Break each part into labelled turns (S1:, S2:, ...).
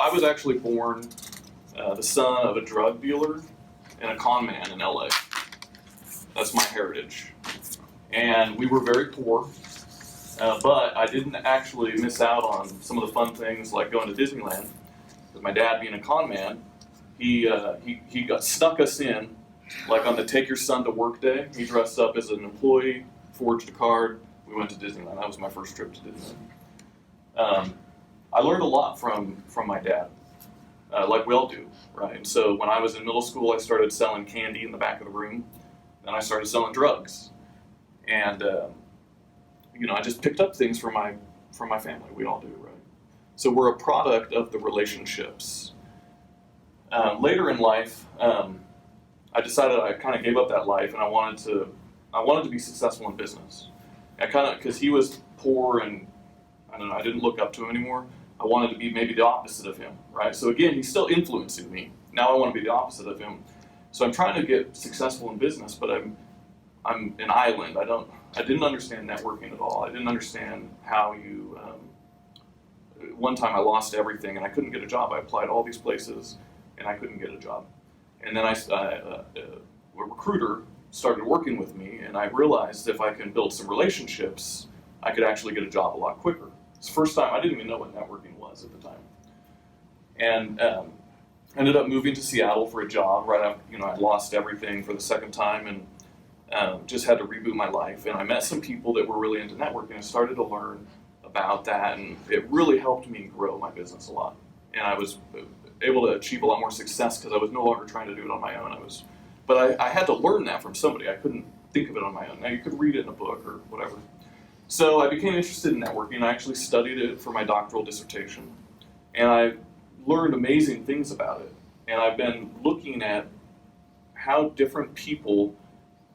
S1: I was actually born the son of a drug dealer and a con man in LA. That's my heritage. And we were very poor, but I didn't actually miss out on some of the fun things like going to Disneyland. With my dad being a con man, he got snuck us in, like on the Take Your Son to Work day. He dressed up as an employee, forged a card. We went to Disneyland. That was my first trip to Disneyland. I learned a lot from my dad, like we all do, right? And so when I was in middle school, I started selling candy in the back of the room. Then I started selling drugs, and I just picked up things from my family. We all do, right? So we're a product of the relationships. Later in life, I decided I kind of gave up that life, and I wanted to be successful in business. Because he was poor and I don't know, I didn't look up to him anymore. I wanted to be maybe the opposite of him, right? So again, he's still influencing me. Now I want to be the opposite of him. So I'm trying to get successful in business, but I'm an island. I didn't understand networking at all. I didn't understand how you. One time I lost everything and I couldn't get a job. I applied all these places and I couldn't get a job. And then a recruiter started working with me, and I realized if I can build some relationships, I could actually get a job a lot quicker. It's the first time I didn't even know what networking was at the time. And ended up moving to Seattle for a job right after, I lost everything for the second time and just had to reboot my life. And I met some people that were really into networking and started to learn about that, and it really helped me grow my business a lot. And I was able to achieve a lot more success because I was no longer trying to do it on my own. But I had to learn that from somebody. I couldn't think of it on my own. Now you could read it in a book or whatever. So I became interested in networking. I actually studied it for my doctoral dissertation. And I learned amazing things about it. And I've been looking at how different people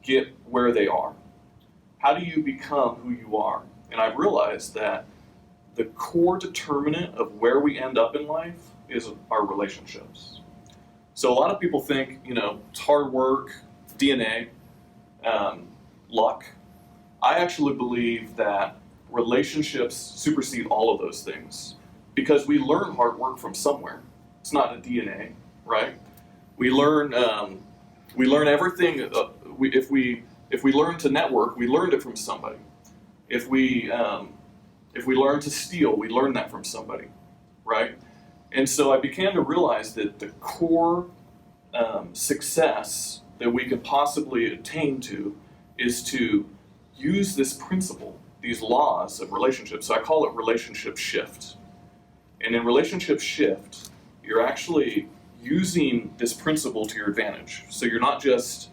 S1: get where they are. How do you become who you are? And I've realized that the core determinant of where we end up in life is our relationships. So a lot of people think, it's hard work, DNA, luck. I actually believe that relationships supersede all of those things because we learn hard work from somewhere. It's not a DNA, right? We learn everything. If we learn to network, we learned it from somebody. If we learn to steal, we learn that from somebody, right? And so I began to realize that the core success that we could possibly attain to is to use this principle, these laws of relationships. So I call it relationship shift. And in relationship shift, you're actually using this principle to your advantage. So you're not just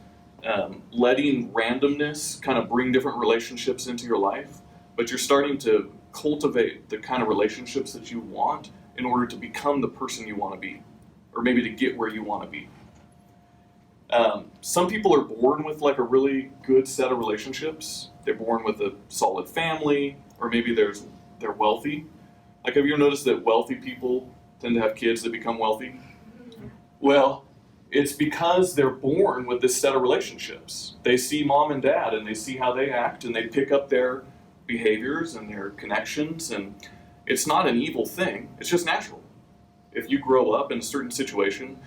S1: letting randomness kind of bring different relationships into your life, but you're starting to cultivate the kind of relationships that you want in order to become the person you want to be, or maybe to get where you want to be. Some people are born with like a really good set of relationships. They're born with a solid family, or maybe they're wealthy. Like, have you ever noticed that wealthy people tend to have kids that become wealthy? Well, it's because they're born with this set of relationships. They see mom and dad, and they see how they act, and they pick up their behaviors and their connections, and it's not an evil thing. It's just natural. If you grow up in a certain situation,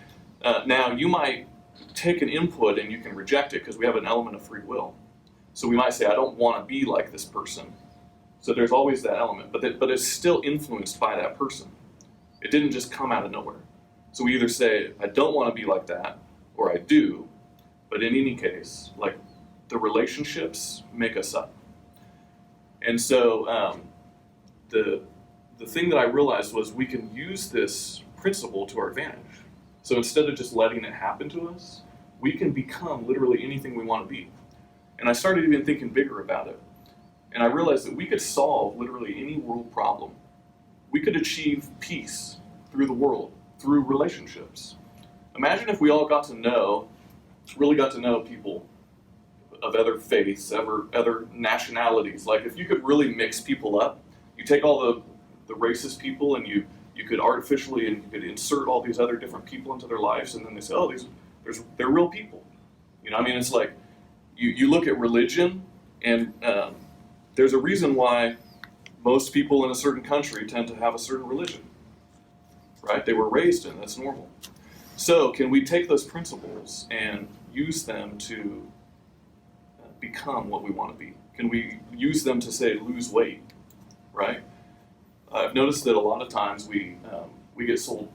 S1: now you might take an input and you can reject it because we have an element of free will. So we might say, I don't want to be like this person. So there's always that element, but it's still influenced by that person. It didn't just come out of nowhere. So we either say, I don't want to be like that, or I do, but in any case, like, the relationships make us up. And so the thing that I realized was we can use this principle to our advantage. So instead of just letting it happen to us, we can become literally anything we want to be. And I started even thinking bigger about it. And I realized that we could solve literally any world problem. We could achieve peace through the world, through relationships. Imagine if we all really got to know people of other faiths, other nationalities. Like, if you could really mix people up, you take all the racist people and you could artificially, and you could insert all these other different people into their lives, and then they say, oh, they're real people. It's like, you look at religion, and there's a reason why most people in a certain country tend to have a certain religion. right? They were raised in, that's normal. So can we take those principles and use them to become what we want to be? Can we use them to, say, lose weight, right? I've noticed that a lot of times we get sold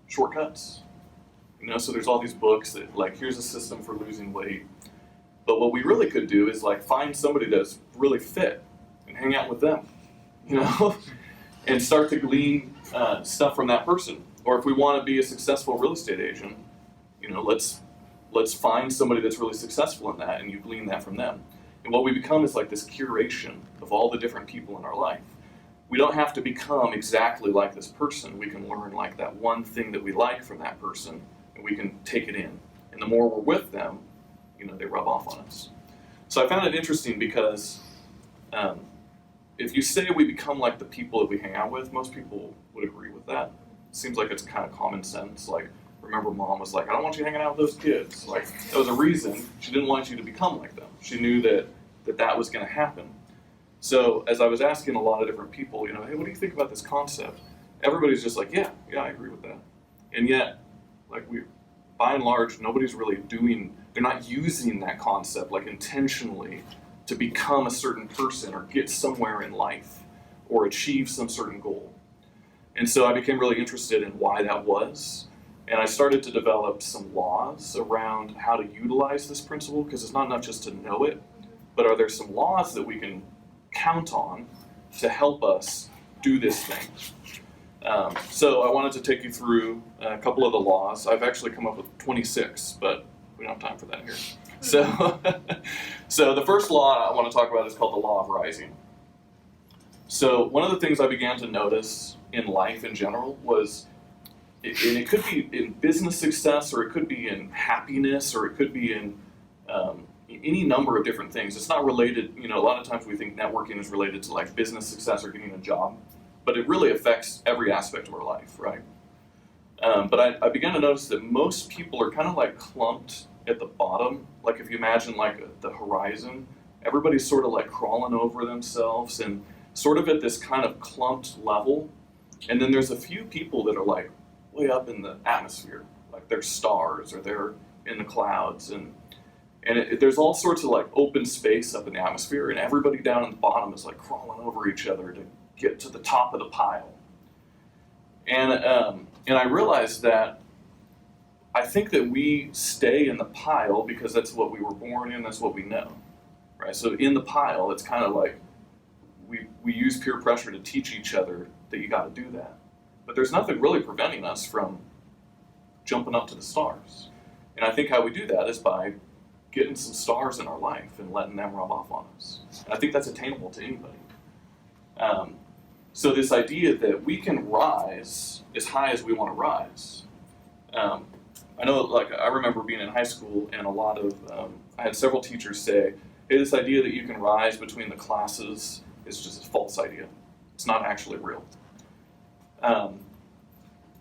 S1: shortcuts, so there's all these books that, like, here's a system for losing weight. But what we really could do is, like, find somebody that's really fit and hang out with them, and start to glean stuff from that person. Or if we want to be a successful real estate agent, let's find somebody that's really successful in that, and you glean that from them. And what we become is like this curation of all the different people in our life. We don't have to become exactly like this person. We can learn like that one thing that we like from that person, and we can take it in. And the more we're with them, they rub off on us. So I found it interesting because if you say we become like the people that we hang out with, most people would agree with that. It seems like it's kind of common sense. Like, remember, mom was like, I don't want you hanging out with those kids. Like, that was a reason. She didn't want you to become like them. She knew that was going to happen. So as I was asking a lot of different people, hey, what do you think about this concept? Everybody's just like, yeah, I agree with that. And yet, like, by and large, nobody's really they're not using that concept like intentionally to become a certain person or get somewhere in life or achieve some certain goal. And so I became really interested in why that was. And I started to develop some laws around how to utilize this principle, because it's not enough just to know it, but are there some laws that we can count on to help us do this thing? So I wanted to take you through a couple of the laws. I've actually come up with 26, but we don't have time for that here. So the first law I want to talk about is called the law of rising. So one of the things I began to notice in life in general was, and it could be in business success, or it could be in happiness, or it could be in any number of different things. It's not related, a lot of times we think networking is related to like business success or getting a job, but it really affects every aspect of our life, right? But I began to notice that most people are kind of like clumped at the bottom. Like if you imagine like the horizon, everybody's sort of like crawling over themselves and sort of at this kind of clumped level. And then there's a few people that are like way up in the atmosphere, like they're stars or they're in the clouds, and there's all sorts of like open space up in the atmosphere, and everybody down at the bottom is like crawling over each other to get to the top of the pile. And I realized that I think that we stay in the pile because that's what we were born in, that's what we know, right? So in the pile, it's kind of like we use peer pressure to teach each other that you got to do that. But there's nothing really preventing us from jumping up to the stars. And I think how we do that is by getting some stars in our life and letting them rub off on us. And I think that's attainable to anybody. So this idea that we can rise as high as we want to rise. I know, like, I remember being in high school, and a lot of, I had several teachers say, hey, this idea that you can rise between the classes is just a false idea. It's not actually real.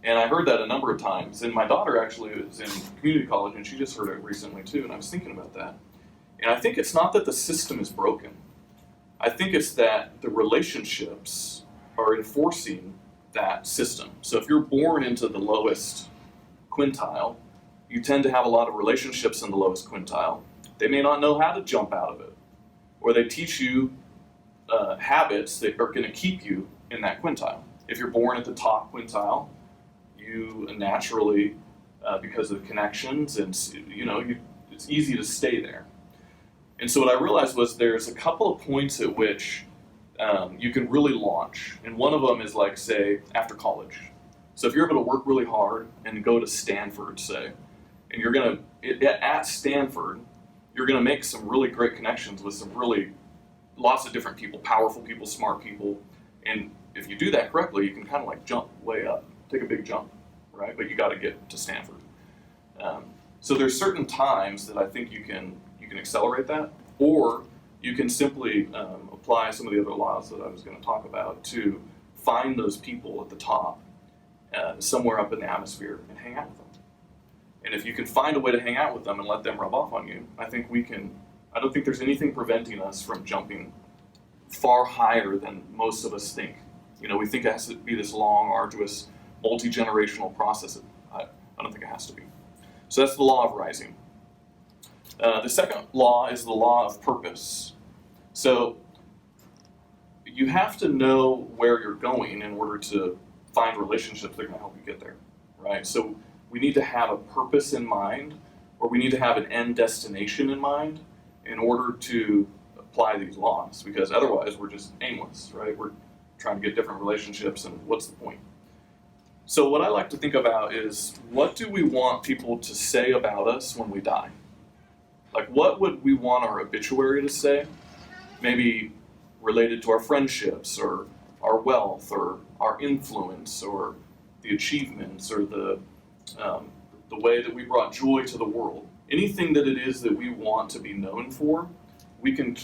S1: And I heard that a number of times, and my daughter actually is in community college, and she just heard it recently too, and I was thinking about that. And I think it's not that the system is broken. I think it's that the relationships are enforcing that system. So if you're born into the lowest quintile, you tend to have a lot of relationships in the lowest quintile. They may not know how to jump out of it, or they teach you habits that are going to keep you in that quintile. If you're born at the top quintile, you naturally, because of connections, and it's easy to stay there. And so what I realized was there's a couple of points at which you can really launch, and one of them is like, say, after college. So if you're able to work really hard and go to Stanford, say, and you're gonna at Stanford, you're gonna make some really great connections with lots of different people, powerful people, smart people, and if you do that correctly, you can kind of like jump way up, take a big jump, right? But you got to get to Stanford. So there's certain times that I think you can accelerate that, or you can simply apply some of the other laws that I was going to talk about to find those people at the top, somewhere up in the atmosphere, and hang out with them. And if you can find a way to hang out with them and let them rub off on you, I think we can. I don't think there's anything preventing us from jumping far higher than most of us think. We think it has to be this long, arduous multi-generational process. I don't think it has to be. So that's the law of rising. The second law is the law of purpose. So you have to know where you're going in order to find relationships that are going to help you get there, right? So we need to have a purpose in mind, or we need to have an end destination in mind in order to apply these laws, because otherwise we're just aimless, right? We're trying to get different relationships, and what's the point? So what I like to think about is, what do we want people to say about us when we die? Like, what would we want our obituary to say? Maybe related to our friendships, or our wealth, or our influence, or the achievements, or the way that we brought joy to the world. Anything that it is that we want to be known for, we can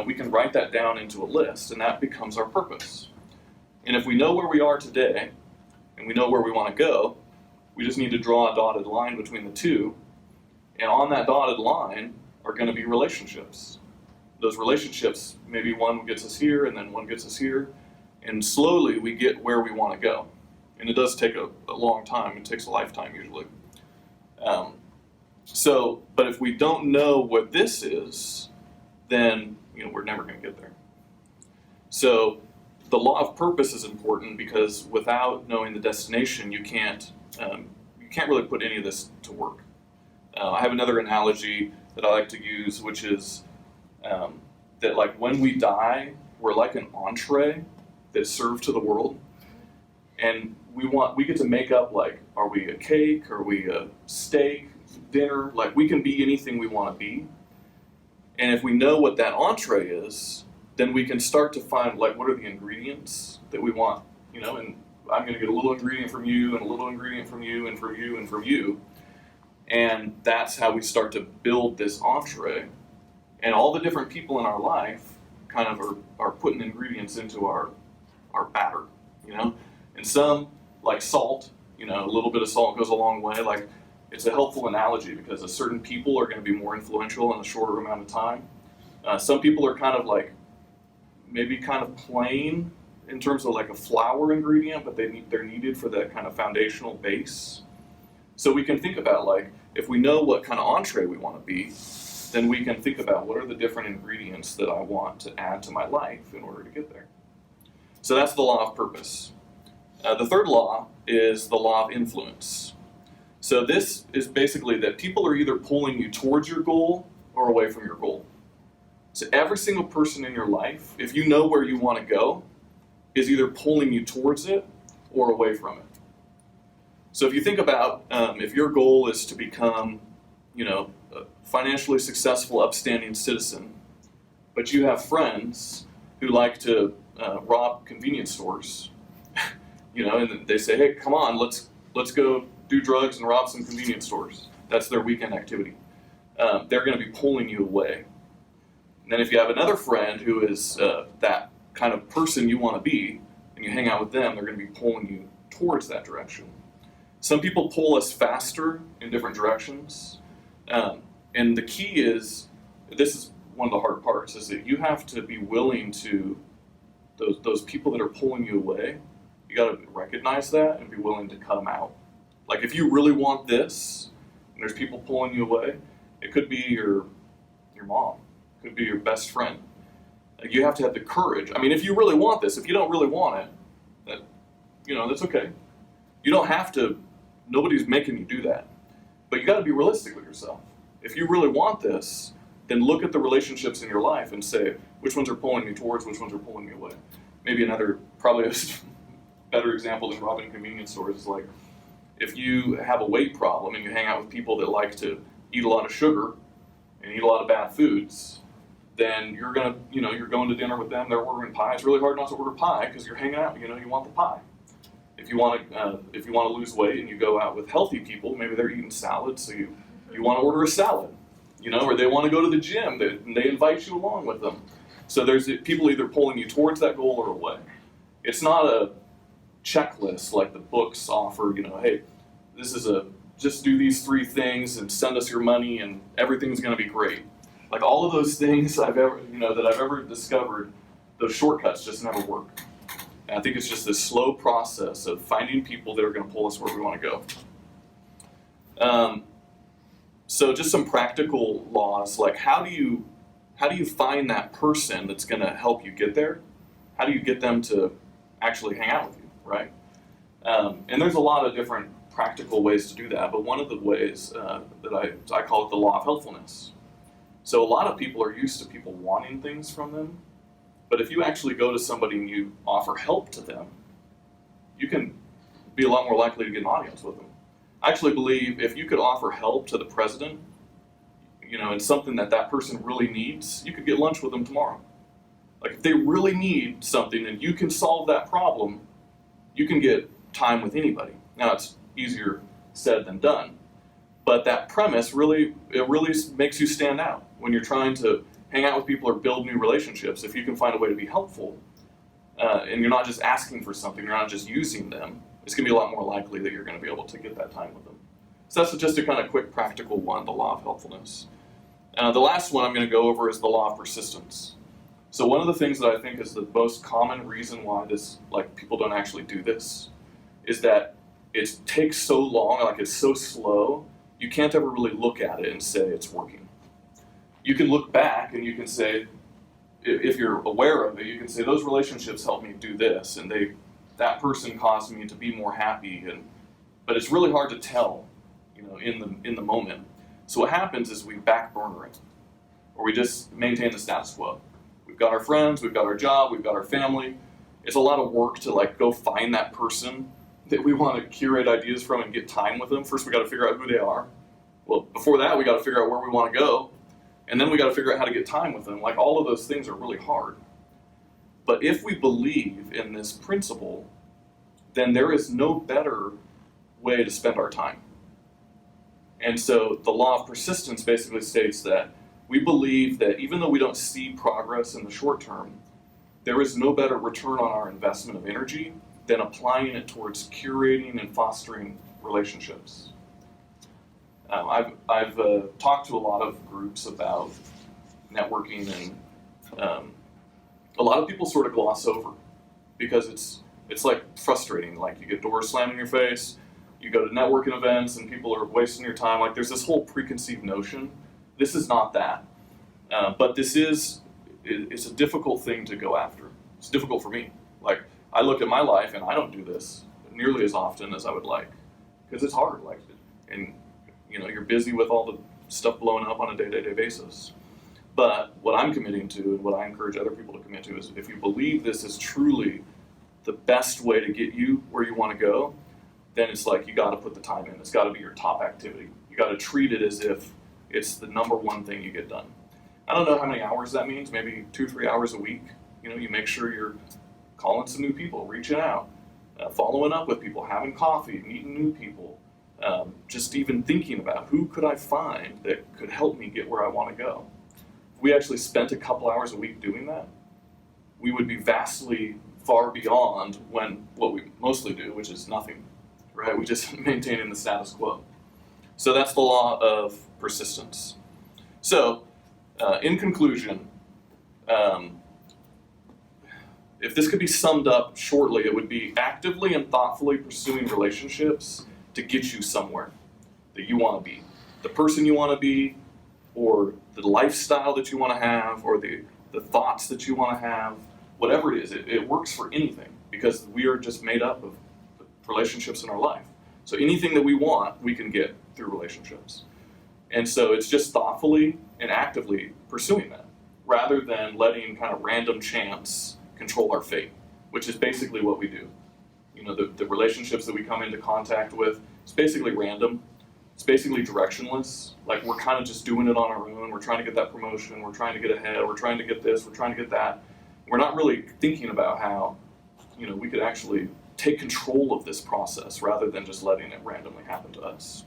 S1: we can write that down into a list, and that becomes our purpose. And if we know where we are today, and we know where we want to go, we just need to draw a dotted line between the two. And on that dotted line are going to be relationships. Those relationships, maybe one gets us here, and then one gets us here, and slowly we get where we want to go. And it does take a long time. It takes a lifetime usually. But if we don't know what this is, then we're never going to get there. So the law of purpose is important, because without knowing the destination, you can't really put any of this to work. I have another analogy that I like to use, which is that, like, when we die, we're like an entree that's served to the world, and we get to make up, like, are we a cake, are we a steak, dinner? Like, we can be anything we want to be. And if we know what that entree is, then we can start to find, like, what are the ingredients that we want, and I'm going to get a little ingredient from you, and a little ingredient from you, and from you, and from you. And that's how we start to build this entree. And all the different people in our life kind of are putting ingredients into our batter, And some, like salt, a little bit of salt goes a long way. Like, it's a helpful analogy, because certain people are going to be more influential in a shorter amount of time. Some people are kind of like, maybe kind of plain in terms of like a flour ingredient, but they're needed for that kind of foundational base. So we can think about, like, if we know what kind of entree we want to be, then we can think about what are the different ingredients that I want to add to my life in order to get there. So that's the law of purpose. The third law is the law of influence. So this is basically that people are either pulling you towards your goal or away from your goal. So every single person in your life, if you know where you want to go, is either pulling you towards it or away from it. So if you think about, if your goal is to become, a financially successful, upstanding citizen, but you have friends who like to rob convenience stores, and they say, hey, come on, let's go do drugs and rob some convenience stores. That's their weekend activity. They're going to be pulling you away. And then if you have another friend who is that kind of person you want to be, and you hang out with them, they're going to be pulling you towards that direction. Some people pull us faster in different directions. And the key is, this is one of the hard parts, is that you have to be willing to, those people that are pulling you away, you got to recognize that and be willing to cut them out. Like, if you really want this, and there's people pulling you away, it could be your mom, it could be your best friend. Like, you have to have the courage. I mean, if you really want this, if you don't really want it, that's okay. You don't have to, nobody's making you do that. But you got to be realistic with yourself. If you really want this, then look at the relationships in your life and say, which ones are pulling me towards, which ones are pulling me away. Maybe probably a better example than robbing convenience stores is, like, if you have a weight problem and you hang out with people that like to eat a lot of sugar and eat a lot of bad foods, then you're going to dinner with them, they're ordering pie. It's really hard not to order pie because you're hanging out, you want the pie. If you want to lose weight and you go out with healthy people, maybe they're eating salad, so you want to order a salad, or they want to go to the gym, they invite you along with them. So there's people either pulling you towards that goal or away. It's not a checklist like the books offer, hey, this is just do these 3 things and send us your money and everything's going to be great. Like, all of those things that I've ever discovered, those shortcuts just never work. And I think it's just this slow process of finding people that are going to pull us where we want to go. So just some practical laws, like how do you find that person that's going to help you get there? How do you get them to actually hang out with you, right? And there's a lot of different practical ways to do that, but one of the ways that I call it the law of helpfulness. So a lot of people are used to people wanting things from them, but if you actually go to somebody and you offer help to them, you can be a lot more likely to get an audience with them. I actually believe if you could offer help to the president, and something that person really needs, you could get lunch with them tomorrow. Like if they really need something and you can solve that problem, you can get time with anybody. Now it's easier said than done, but that premise really makes you stand out when you're trying to hang out with people or build new relationships. If you can find a way to be helpful, and you're not just asking for something, you're not just using them, it's going to be a lot more likely that you're going to be able to get that time with them. So that's just a kind of quick practical one, the law of helpfulness. The last one I'm going to go over is the law of persistence. So one of the things that I think is the most common reason why people don't actually do this is that it takes so long, like it's so slow, you can't ever really look at it and say it's working. You can look back and you can say, if you're aware of it, you can say those relationships helped me do this, and that person caused me to be more happy, but it's really hard to tell, in the moment. So what happens is we back burner it, or we just maintain the status quo. We've got our friends, we've got our job, we've got our family. It's a lot of work to go find that person that we want to curate ideas from and get time with them. First we got to figure out who they are. Well, before that we got to figure out where we want to go, and then we got to figure out how to get time with them. Like all of those things are really hard. But if we believe in this principle, then there is no better way to spend our time. And so the law of persistence basically states that we believe that even though we don't see progress in the short term, there is no better return on our investment of energy than applying it towards curating and fostering relationships. I've talked to a lot of groups about networking, and a lot of people sort of gloss over because it's like frustrating. Like you get doors slammed in your face, you go to networking events and people are wasting your time. Like there's this whole preconceived notion. This is not that, but it's a difficult thing to go after. It's difficult for me. Like I look at my life and I don't do this nearly as often as I would like because it's hard. And you're busy with all the stuff blowing up on a day-to-day basis. But what I'm committing to and what I encourage other people to commit to is if you believe this is truly the best way to get you where you want to go, then it's like you got to put the time in. It's got to be your top activity. You got to treat it as if it's the number one thing you get done. I don't know how many hours that means, maybe 2-3 hours a week. You make sure you're calling some new people, reaching out, following up with people, having coffee, meeting new people, just even thinking about who could I find that could help me get where I want to go. If we actually spent a couple hours a week doing that, we would be vastly far beyond what we mostly do, which is nothing, right? We just maintain in the status quo. So that's the law of persistence. So, in conclusion, if this could be summed up shortly, it would be actively and thoughtfully pursuing relationships to get you somewhere that you want to be. The person you want to be, or the lifestyle that you want to have, or the thoughts that you want to have, whatever it is, it works for anything because we are just made up of relationships in our life. So anything that we want, we can get through relationships. And so it's just thoughtfully and actively pursuing that rather than letting kind of random chance control our fate, which is basically what we do. The relationships that we come into contact with, it's basically random. It's basically directionless. Like we're kind of just doing it on our own. We're trying to get that promotion. We're trying to get ahead. We're trying to get this. We're trying to get that. We're not really thinking about how, we could actually take control of this process rather than just letting it randomly happen to us.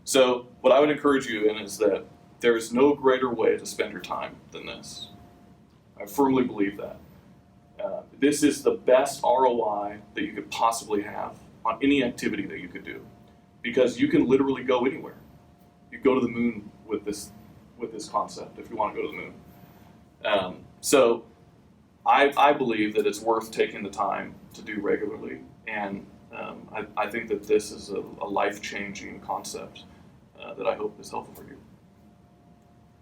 S1: So what I would encourage you in is that there is no greater way to spend your time than this. I firmly believe that. This is the best ROI that you could possibly have on any activity that you could do, because you can literally go anywhere. You go to the moon with this concept if you want to go to the moon. So I believe that it's worth taking the time to do regularly, and I think that this is a life-changing concept that I hope is helpful for you.